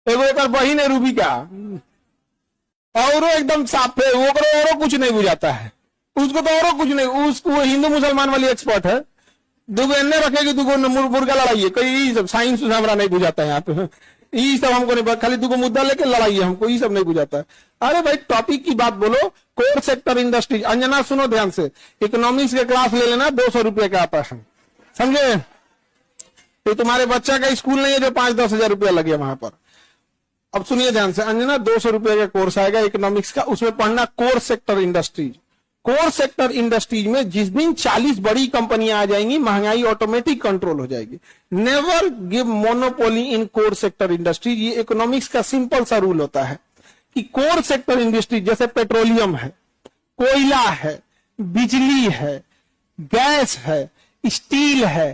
एगो एक बहिन है रूबी का, और एकदम साफ है, वो और कुछ नहीं बुझाता है उसको, तो और कुछ नहीं, उसको हिंदू मुसलमान वाली एक्सपर्ट है। दुगो एने रखेगी, दुगो मुर्गा लड़ाइए, कई सब साइंस हमारा नहीं बुझाता है यहाँ पे, ये सब हमको नहीं, खाली दुगो मुद्दा लेके लड़ाइए, हमको ये सब नहीं बुझाता है। अरे भाई टॉपिक की बात बोलो। कोर सेक्टर इंडस्ट्रीज, अंजना सुनो ध्यान से, इकोनॉमिक्स के क्लास ले लेना, 200 रुपये का आता है, समझे? तो तुम्हारे बच्चा का स्कूल नहीं है जो 5-10 हजार रुपया लगे वहां पर। अब सुनिए ध्यान से, अंजना 200 रुपये का कोर्स आएगा इकोनॉमिक्स का, उसमें पढ़ना core sector industries. Core sector industries में जिस दिन 40 बड़ी कंपनियां आ जाएंगी, महंगाई ऑटोमेटिक कंट्रोल हो जाएगी। नेवर गिव मोनोपोली इन कोर सेक्टर इंडस्ट्रीज। ये इकोनॉमिक्स का सिंपल सा रूल होता है कि कोर सेक्टर इंडस्ट्री जैसे पेट्रोलियम है, कोयला है, बिजली है, गैस है, स्टील है,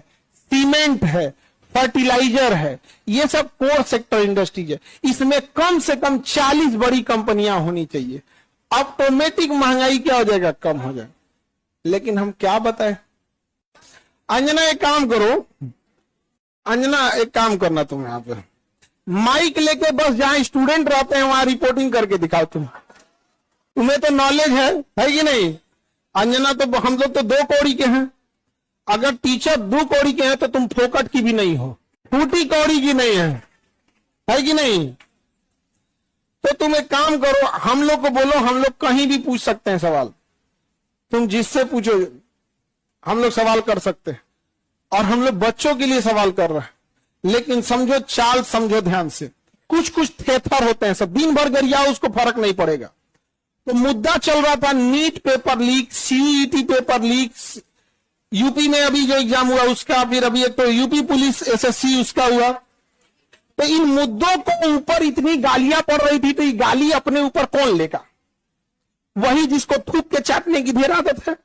सीमेंट है, फर्टिलाइजर है, ये सब कोर सेक्टर इंडस्ट्रीज है। इसमें कम से कम 40 बड़ी कंपनियां होनी चाहिए, ऑटोमेटिक महंगाई क्या हो जाएगा, कम हो जाएगा। लेकिन हम क्या बताएं? अंजना एक काम करो, अंजना एक काम करना, तुम यहां पे माइक लेके बस जहां स्टूडेंट रहते हैं वहां रिपोर्टिंग करके दिखाओ। तुम्हें तो नॉलेज है कि नहीं? अंजना तो हम लोग तो 2 कौड़ी के हैं, अगर टीचर 2 कौड़ी के हैं तो तुम फोकट की भी नहीं हो, टूटी कौड़ी की नहीं है कि नहीं? तो तुम एक काम करो, हम लोग को बोलो, हम लोग कहीं भी पूछ सकते हैं सवाल, तुम जिससे पूछो हम लोग सवाल कर सकते हैं, और हम लोग बच्चों के लिए सवाल कर रहे हैं। लेकिन समझो, चाल समझो ध्यान से, कुछ कुछ थेथर होते हैं, सब दिन भर गरिया उसको फर्क नहीं पड़ेगा। तो मुद्दा चल रहा था NEET paper leak, CET paper leak, UP में अभी जो एग्जाम हुआ उसका, फिर अभी एक तो यूपी पुलिस एसएससी उसका हुआ। तो इन मुद्दों को ऊपर इतनी गालियां पड़ रही थी, तो ये गाली अपने ऊपर कौन लेगा? वही जिसको थूक के चाटने की ढेर आदत है।